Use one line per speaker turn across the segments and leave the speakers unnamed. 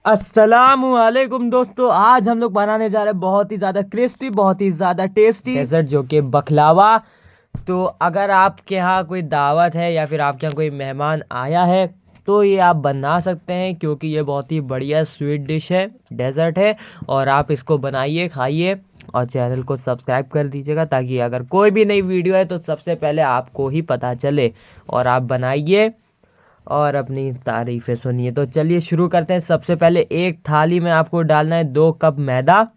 अस्सलामुअलैकुम दोस्तों, आज हम लोग बनाने जा रहे हैं बहुत ही ज़्यादा क्रिस्पी, बहुत ही ज़्यादा टेस्टी डेजर्ट जो कि बकलावा। तो अगर आपके यहाँ कोई दावत है या फिर आपके यहाँ कोई मेहमान आया है तो ये आप बना सकते हैं, क्योंकि ये बहुत ही बढ़िया स्वीट डिश है, डेजर्ट है। और आप इसको बनाइए, खाइए और चैनल को सब्सक्राइब कर दीजिएगा, ताकि अगर कोई भी नई वीडियो है तो सबसे पहले आपको ही पता चले। और आप बनाइए और अपनी तारीफ़ें सुनिए। तो चलिए शुरू करते हैं। सबसे पहले एक थाली में आपको डालना है 2 कप मैदा।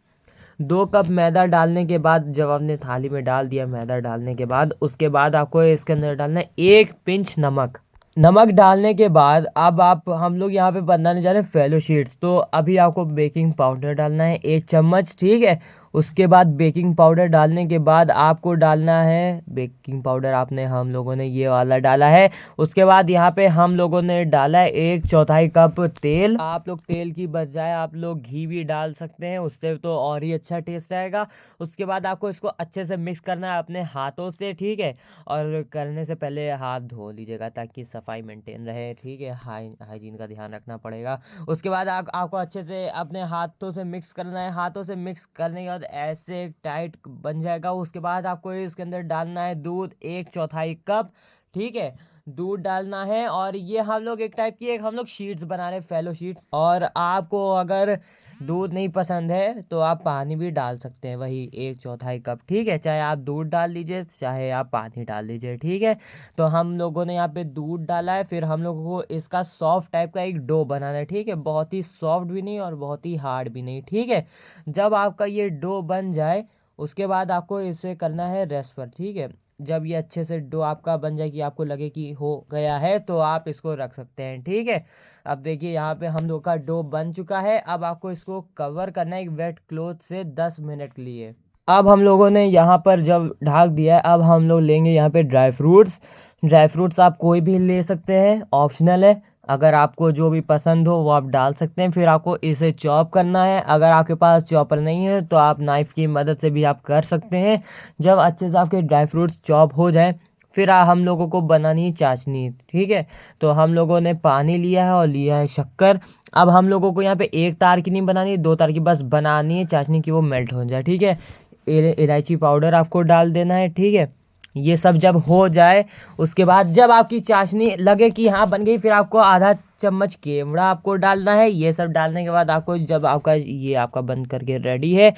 2 कप मैदा डालने के बाद, जब आपने थाली में डाल दिया मैदा डालने के बाद, उसके बाद आपको इसके अंदर डालना है 1 पिंच नमक। नमक डालने के बाद अब हम लोग यहाँ पे बनाने जा रहे हैं फेलो शीट्स। तो अभी आपको बेकिंग पाउडर डालना है 1 चम्मच, ठीक है। उसके बाद बेकिंग पाउडर डालने के बाद आपको डालना है, बेकिंग पाउडर आपने हम लोगों ने ये वाला डाला है। उसके बाद यहाँ पे हम लोगों ने डाला है 1/4 कप तेल। आप लोग तेल की बजाय आप लोग घी भी डाल सकते हैं, उससे तो और ही अच्छा टेस्ट आएगा। उसके बाद आपको इसको अच्छे से मिक्स करना है अपने हाथों से, ठीक है। और करने से पहले हाथ धो लीजिएगा ताकि सफाई मेंटेन रहे, ठीक है। हाइजीन का ध्यान रखना पड़ेगा। उसके बाद आपको अच्छे से अपने हाथों से मिक्स करना है। हाथों से मिक्स करने के बाद ऐसे टाइट बन जाएगा। उसके बाद आपको इसके अंदर डालना है दूध 1/4 कप, ठीक है। दूध डालना है और ये हम लोग एक टाइप की हम लोग शीट्स बना रहे हैं, फेलो शीट्स। और आपको अगर दूध नहीं पसंद है तो आप पानी भी डाल सकते हैं, वही 1/4 कप, ठीक है। चाहे आप दूध डाल लीजिए, चाहे आप पानी डाल लीजिए, ठीक है। तो हम लोगों ने यहाँ पे दूध डाला है। फिर हम लोगों को इसका सॉफ्ट टाइप का एक डो बनाना है, ठीक है। बहुत ही सॉफ्ट भी नहीं और बहुत ही हार्ड भी नहीं, ठीक है। जब आपका ये डो बन जाए उसके बाद आपको इसे करना है रेस्ट पर, ठीक है। जब ये अच्छे से डो आपका बन जाए कि आपको लगे कि हो गया है, तो आप इसको रख सकते हैं, ठीक है। अब देखिए यहाँ पे हम लोग का डो बन चुका है। अब आपको इसको कवर करना है एक वेट क्लॉथ से 10 मिनट के लिए। अब हम लोगों ने यहाँ पर जब ढक दिया है, अब हम लोग लेंगे यहाँ पे ड्राई फ्रूट्स। ड्राई फ्रूट्स आप कोई भी ले सकते हैं, ऑप्शनल है। अगर आपको जो भी पसंद हो वो आप डाल सकते हैं। फिर आपको इसे चॉप करना है। अगर आपके पास चॉपर नहीं है तो आप नाइफ़ की मदद से भी आप कर सकते हैं। जब अच्छे से आपके ड्राई फ्रूट्स चॉप हो जाए, फिर हम लोगों को बनानी है चाशनी, ठीक है। तो हम लोगों ने पानी लिया है और लिया है शक्कर। अब हम लोगों को यहाँ पे एक तार की नहीं बनानी, 2 तार की बस बनानी है चाशनी की, वो मेल्ट हो जाए, ठीक है। इलायची पाउडर आपको डाल देना है, ठीक है। ये सब जब हो जाए उसके बाद जब आपकी चाशनी लगे कि हाँ बन गई, फिर आपको आधा चम्मच केवड़ा आपको डालना है। ये सब डालने के बाद आपको, जब आपका बन करके रेडी है,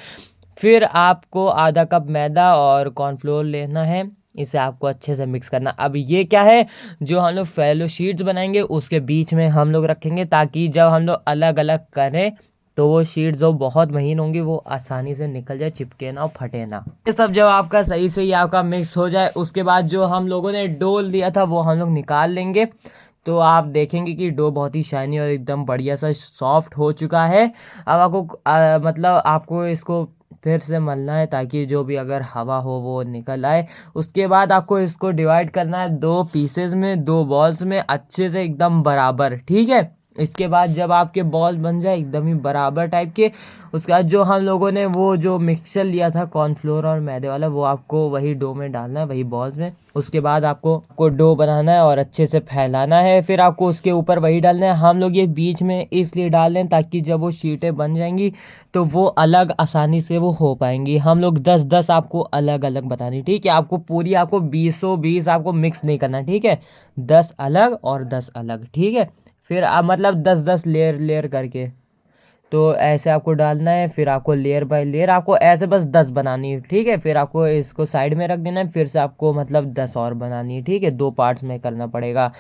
फिर आपको आधा कप मैदा और कॉर्नफ्लोर लेना है। इसे आपको अच्छे से मिक्स करना। अब ये क्या है, जो हम लोग फेलो शीट्स बनाएंगे उसके बीच में हम लोग रखेंगे, ताकि जब हम लोग अलग अलग करें तो वो शीट्स जो बहुत महीन होंगी वो आसानी से निकल जाए, चिपके ना और फटे ना। ये सब जब आपका सही से आपका मिक्स हो जाए, उसके बाद जो हम लोगों ने डो लिया था वो हम लोग निकाल लेंगे। तो आप देखेंगे कि डो बहुत ही शाइनी और एकदम बढ़िया सा सॉफ्ट हो चुका है। अब आपको मतलब आपको इसको फिर से मलना है, ताकि जो भी अगर हवा हो वो निकल आए। उसके बाद आपको इसको डिवाइड करना है 2 पीसेस में, 2 बॉल्स में, अच्छे से एकदम बराबर, ठीक है। इसके बाद जब आपके बॉल बन जाए एकदम ही बराबर टाइप के, उसके बाद जो हम लोगों ने वो जो मिक्सचर लिया था कॉर्नफ्लोर और मैदे वाला, वो आपको वही डो में डालना है, वही बॉल्स में। उसके बाद आपको डो बनाना है और अच्छे से फैलाना है। फिर आपको उसके ऊपर वही डालना है। हम लोग ये बीच में इसलिए डाल रहे हैं ताकि जब वो शीटें बन जाएंगी तो वो अलग आसानी से वो हो पाएंगी। हम लोग 10-10 आपको अलग अलग बतानी, ठीक है। आपको 20 आपको मिक्स नहीं करना, ठीक है। 10 अलग और 10 अलग, ठीक है। फिर आप मतलब 10-10 लेयर लेयर करके, तो ऐसे आपको डालना है। फिर आपको लेयर बाय लेयर आपको ऐसे बस 10 बनानी है, ठीक है। फिर आपको इसको साइड में रख देना है। फिर से आपको मतलब 10 और बनानी है, ठीक है। 2 पार्ट्स में करना पड़ेगा।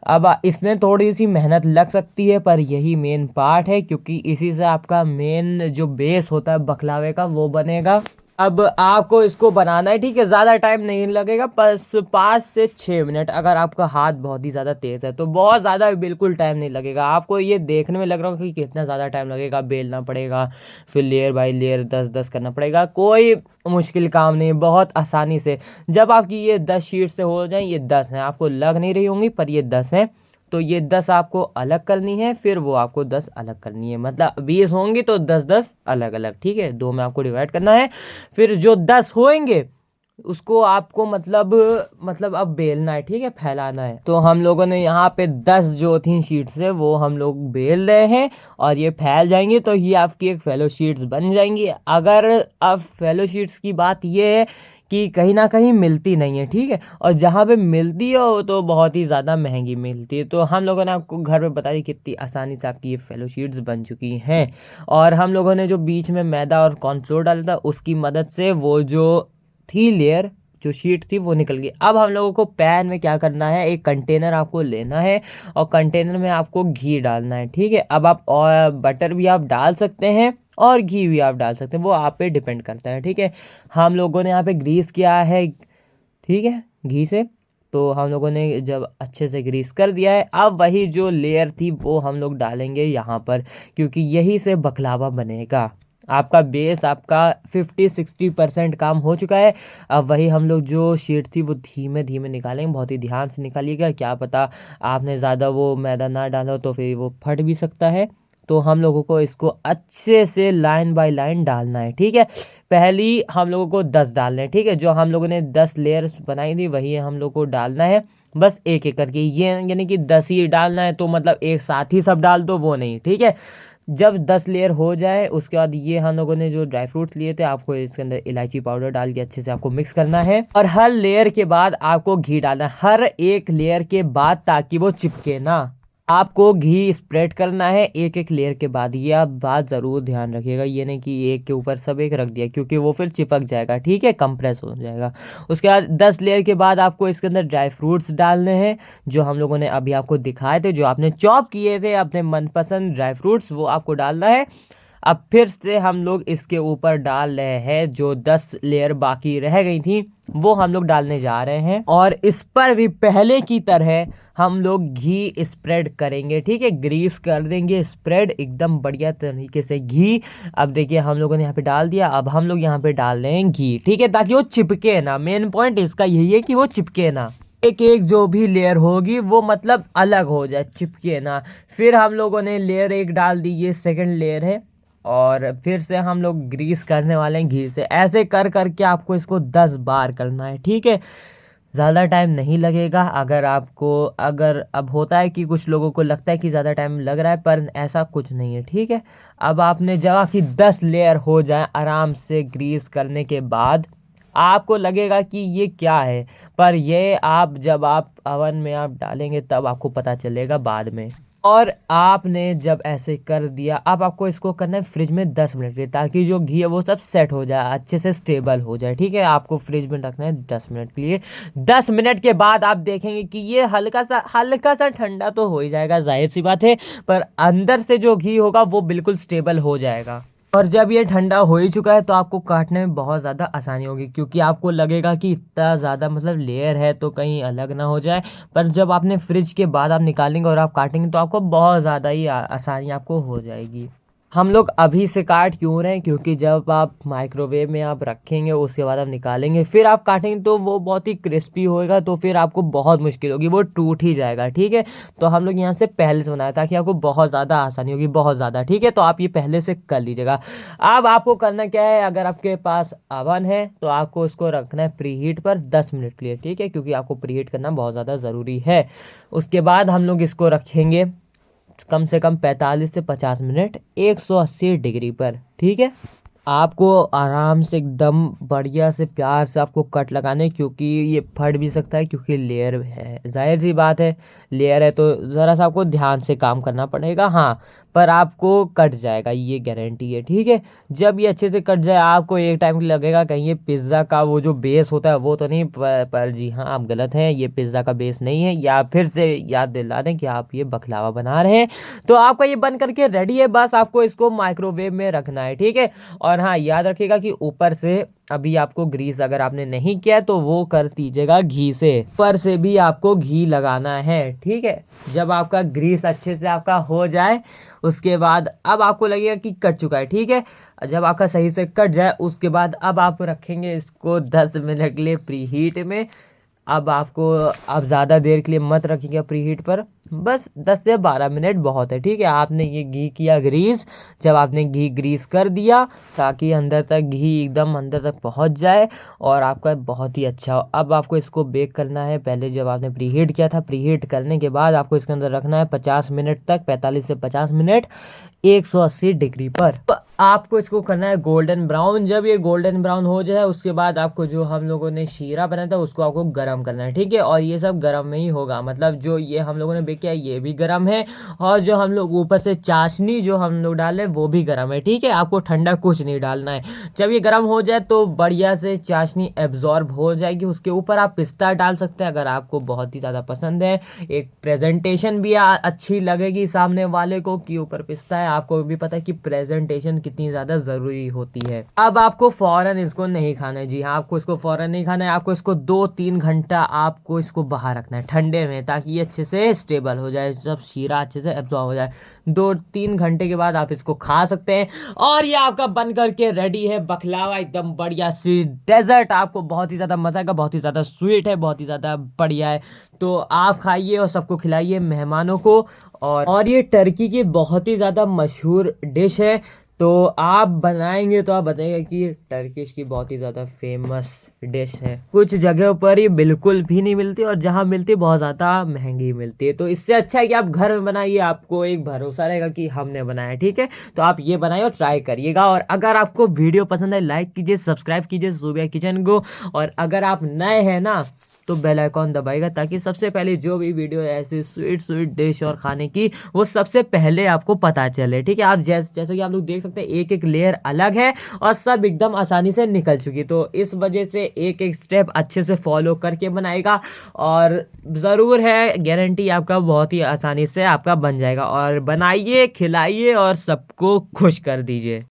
अब इसमें थोड़ी सी मेहनत लग सकती है, पर यही मेन पार्ट है, क्योंकि इसी से आपका मेन जो बेस होता है बकलावे का वो बनेगा। अब आपको इसको बनाना है, ठीक है। ज़्यादा टाइम नहीं लगेगा, बस 5 से 6 मिनट। अगर आपका हाथ बहुत ही ज़्यादा तेज़ है तो बहुत ज़्यादा बिल्कुल टाइम नहीं लगेगा। आपको ये देखने में लग रहा होगा कि कितना ज़्यादा टाइम लगेगा, बेलना पड़ेगा, फिर लेयर बाय लेयर 10-10 करना पड़ेगा। कोई मुश्किल काम नहीं, बहुत आसानी से। जब आपकी ये 10 शीट से हो जाए, ये 10 हैं, आपको लग नहीं रही होंगी पर ये 10 हैं, तो ये 10 आपको अलग करनी है। फिर वो आपको 10 अलग करनी है, मतलब 20 होंगी तो 10-10 अलग अलग, ठीक है। 2 में आपको डिवाइड करना है। फिर जो 10 होंगे उसको आपको मतलब अब बेलना है, ठीक है, फैलाना है। तो हम लोगों ने यहाँ पे 10 जो थी शीट्स है वो हम लोग बेल रहे हैं और ये फैल जाएंगी तो ये आपकी एक फेलो शीट्स बन जाएंगी। अगर अब फेलो शीट्स की बात ये है कि कहीं ना कहीं मिलती नहीं है, ठीक है, और जहाँ पे मिलती है वो तो बहुत ही ज़्यादा महंगी मिलती है। तो हम लोगों ने आपको घर पे बता दी कितनी आसानी से आपकी ये फेलो शीट्स बन चुकी हैं। और हम लोगों ने जो बीच में मैदा और कॉर्नफ्लोर डाला था उसकी मदद से वो जो थी लेयर, जो शीट थी वो निकल गई। अब हम लोगों को पैन में क्या करना है, एक कंटेनर आपको लेना है और कंटेनर में आपको घी डालना है, ठीक है। अब आप और बटर भी आप डाल सकते हैं और घी भी आप डाल सकते हैं, वो आप पे डिपेंड करता है, ठीक है। हम लोगों ने यहाँ पे ग्रीस किया है, ठीक है, घी से। तो हम लोगों ने जब अच्छे से ग्रीस कर दिया है, अब वही जो लेयर थी वो हम लोग डालेंगे यहाँ पर, क्योंकि यही से बकलावा बनेगा। आपका बेस आपका 50-60% काम हो चुका है। अब वही हम लोग जो शीट थी वो धीमे धीमे निकालेंगे, बहुत ही ध्यान से निकालिएगा, क्या पता आपने ज़्यादा वो मैदा ना डाला तो फिर वो फट भी सकता है। तो हम लोगों को इसको अच्छे से लाइन बाय लाइन डालना है, ठीक है। पहली हम लोगों को 10 डालने हैं, ठीक है, जो हम लोगों ने 10 लेयर्स बनाई थी वही हम लोग को डालना है, बस एक एक करके। ये यानी कि 10 ही डालना है तो मतलब एक साथ ही सब डाल दो, वो नहीं, ठीक है। जब 10 लेयर हो जाए उसके बाद ये हम लोगों ने जो ड्राई फ्रूट्स लिए थे आपको इसके अंदर इलायची पाउडर डाल के अच्छे से आपको मिक्स करना है। और हर लेयर के बाद आपको घी डालना है, हर एक लेयर के बाद, ताकि वो चिपके ना। आपको घी स्प्रेड करना है एक एक लेयर के बाद, ये आप बात ज़रूर ध्यान रखिएगा। ये नहीं कि एक के ऊपर सब एक रख दिया, क्योंकि वो फिर चिपक जाएगा, ठीक है, कंप्रेस हो जाएगा। उसके बाद 10 लेयर के बाद आपको इसके अंदर ड्राई फ्रूट्स डालने हैं, जो हम लोगों ने अभी आपको दिखाए थे, जो आपने चॉप किए थे अपने मनपसंद ड्राई फ्रूट्स, वो आपको डालना है। अब फिर से हम लोग इसके ऊपर डाल रहे हैं जो 10 लेयर बाकी रह गई थी, वो हम लोग डालने जा रहे हैं। और इस पर भी पहले की तरह हम लोग घी स्प्रेड करेंगे, ठीक है, ग्रीस कर देंगे स्प्रेड एकदम बढ़िया तरीके से घी। अब देखिए हम लोगों ने यहाँ पे डाल दिया, अब हम लोग यहाँ पे डाल रहे हैं घी, ठीक है, ताकि वो चिपके ना। मेन पॉइंट इसका यही है कि वो चिपके ना, एक एक जो भी लेयर होगी वो मतलब अलग हो जाए, चिपके ना। फिर हम लोगों ने लेयर एक डाल दी, ये सेकंड लेयर है, और फिर से हम लोग ग्रीस करने वाले हैं घी से। ऐसे कर करके आपको इसको 10 बार करना है, ठीक है, ज़्यादा टाइम नहीं लगेगा। अगर अब होता है कि कुछ लोगों को लगता है कि ज़्यादा टाइम लग रहा है, पर ऐसा कुछ नहीं है, ठीक है। अब आपने जगह कि 10 लेयर हो जाए आराम से ग्रीस करने के बाद, आपको लगेगा कि ये क्या है, पर ये आप जब आप अवन में आप डालेंगे तब आपको पता चलेगा बाद में। और आपने जब ऐसे कर दिया, अब आपको इसको करना है फ्रिज में 10 मिनट के लिए, ताकि जो घी है वो सब सेट हो जाए, अच्छे से स्टेबल हो जाए, ठीक है। आपको फ्रिज में रखना है 10 मिनट के लिए। 10 मिनट के बाद आप देखेंगे कि ये हल्का सा ठंडा तो हो ही जाएगा, जाहिर सी बात है, पर अंदर से जो घी होगा वो बिल्कुल स्टेबल हो जाएगा। और जब ये ठंडा हो ही चुका है तो आपको काटने में बहुत ज़्यादा आसानी होगी, क्योंकि आपको लगेगा कि इतना ज़्यादा मतलब लेयर है तो कहीं अलग ना हो जाए। पर जब आपने फ्रिज के बाद आप निकालेंगे और आप काटेंगे तो आपको बहुत ज़्यादा ही आसानी आपको हो जाएगी। हम लोग अभी से काट क्यों रहे हैं, क्योंकि जब आप माइक्रोवेव में आप रखेंगे उसके बाद आप निकालेंगे फिर आप काटेंगे तो वो बहुत ही क्रिस्पी होएगा, तो फिर आपको बहुत मुश्किल होगी, वो टूट ही जाएगा, ठीक है। तो हम लोग यहाँ से पहले से बनाया ताकि आपको बहुत ज़्यादा आसानी होगी, बहुत ज़्यादा, ठीक है। तो आप ये पहले से कर लीजिएगा। अब आपको करना क्या है, अगर आपके पास अवन है तो आपको उसको रखना है प्री हीट पर 10 मिनट के लिए, ठीक है, क्योंकि आपको प्री हीट करना बहुत ज़्यादा ज़रूरी है। उसके बाद हम लोग इसको रखेंगे कम से कम 45 से 50 मिनट 180 डिग्री पर, ठीक है। आपको आराम से एकदम बढ़िया से प्यार से आपको कट लगाने, क्योंकि ये फट भी सकता है, क्योंकि लेयर है, जाहिर सी बात है, लेयर है तो ज़रा सा आपको ध्यान से काम करना पड़ेगा, हाँ, पर आपको कट जाएगा, ये गारंटी है, ठीक है। जब ये अच्छे से कट जाए आपको एक टाइम लगेगा कहीं ये पिज़्ज़ा का वो जो बेस होता है वो तो नहीं, पर जी हाँ आप गलत हैं, ये पिज़्ज़ा का बेस नहीं है। या फिर से याद दिला दें कि आप ये बकलावा बना रहे हैं, तो आपका ये बन करके रेडी है, बस आपको इसको माइक्रोवेव में रखना है, ठीक है। और हाँ याद रखिएगा कि ऊपर से अभी आपको ग्रीस अगर आपने नहीं किया है तो वो कर दीजिएगा घी से, ऊपर से भी आपको घी लगाना है, ठीक है। जब आपका ग्रीस अच्छे से आपका हो जाए उसके बाद अब आपको लगेगा कि कट चुका है, ठीक है। जब आपका सही से कट जाए उसके बाद अब आप रखेंगे इसको 10 मिनट के लिए प्री हीट में। अब आपको आप ज़्यादा देर के लिए मत रखिएगा प्री हीट पर, बस 10 से 12 मिनट बहुत है। ठीक है, आपने ये घी किया ग्रीस, जब आपने घी ग्रीस कर दिया ताकि अंदर तक घी एकदम अंदर तक पहुंच जाए और आपका बहुत ही अच्छा हो। अब आपको इसको बेक करना है। पहले जब आपने प्री हीट किया था, प्री हीट करने के बाद आपको इसके अंदर रखना है 50 मिनट तक, 45 से 50 मिनट 180 डिग्री पर। तो आपको इसको करना है गोल्डन ब्राउन। जब ये गोल्डन ब्राउन हो जाए उसके बाद आपको जो हम लोगों ने शीरा बनाया था उसको आपको गरम करना है। ठीक है, और ये सब गरम में ही होगा, मतलब जो ये हम लोगों ने बेक किया ये भी गरम है और जो हम लोग ऊपर से चाशनी जो हम लोग डाले वो भी गरम है। ठीक है, आपको ठंडा कुछ नहीं डालना है। जब ये गरम हो जाए तो बढ़िया से चाशनी एब्जॉर्ब हो जाएगी। उसके ऊपर आप पिस्ता डाल सकते हैं अगर आपको बहुत ही ज़्यादा पसंद है। एक प्रेजेंटेशन भी अच्छी लगेगी सामने वाले को कि ऊपर पिस्ता है। आपको भी पता है कि प्रेजेंटेशन कितनी ज़्यादा ज़रूरी होती है। अब आपको फ़ौरन इसको नहीं खाना है। जी हाँ, आपको इसको फ़ौरन नहीं खाना है। आपको इसको 2-3 घंटा आपको इसको बाहर रखना है ठंडे में, ताकि ये अच्छे से स्टेबल हो जाए, जब शीरा अच्छे से एब्जॉर्ब हो जाए। 2-3 घंटे के बाद आप इसको खा सकते हैं और ये आपका बन करके रेडी है बकलावा, एकदम बढ़िया सी डेजर्ट। आपको बहुत ही ज़्यादा मज़ा आएगा, बहुत ही ज़्यादा स्वीट है, बहुत ही ज़्यादा बढ़िया है। तो आप खाइए और सबको खिलाइए, मेहमानों को। और ये टर्की की बहुत ही ज़्यादा मशहूर डिश है। तो आप बनाएंगे तो आप बताइएगा कि टर्किश की बहुत ही ज़्यादा फेमस डिश है। कुछ जगहों पर ये बिल्कुल भी नहीं मिलती और जहाँ मिलती है बहुत ज़्यादा महंगी मिलती है। तो इससे अच्छा है कि आप घर में बनाइए, आपको एक भरोसा रहेगा कि हमने बनाया। ठीक है, तो आप ये बनाइए और ट्राई करिएगा। और अगर आपको वीडियो पसंद है लाइक कीजिए, सब्सक्राइब कीजिए सूबिया किचन को। और अगर आप नए हैं ना तो बेल आइकॉन दबाएगा, ताकि सबसे पहले जो भी वीडियो है ऐसी स्वीट डिश और खाने की वो सबसे पहले आपको पता चले। ठीक है, आप जैसे कि आप लोग देख सकते हैं एक एक लेयर अलग है और सब एकदम आसानी से निकल चुकी। तो इस वजह से एक एक स्टेप अच्छे से फॉलो करके बनाएगा और ज़रूर है गारंटी आपका बहुत ही आसानी से आपका बन जाएगा। और बनाइए, खिलाइए और सबको खुश कर दीजिए।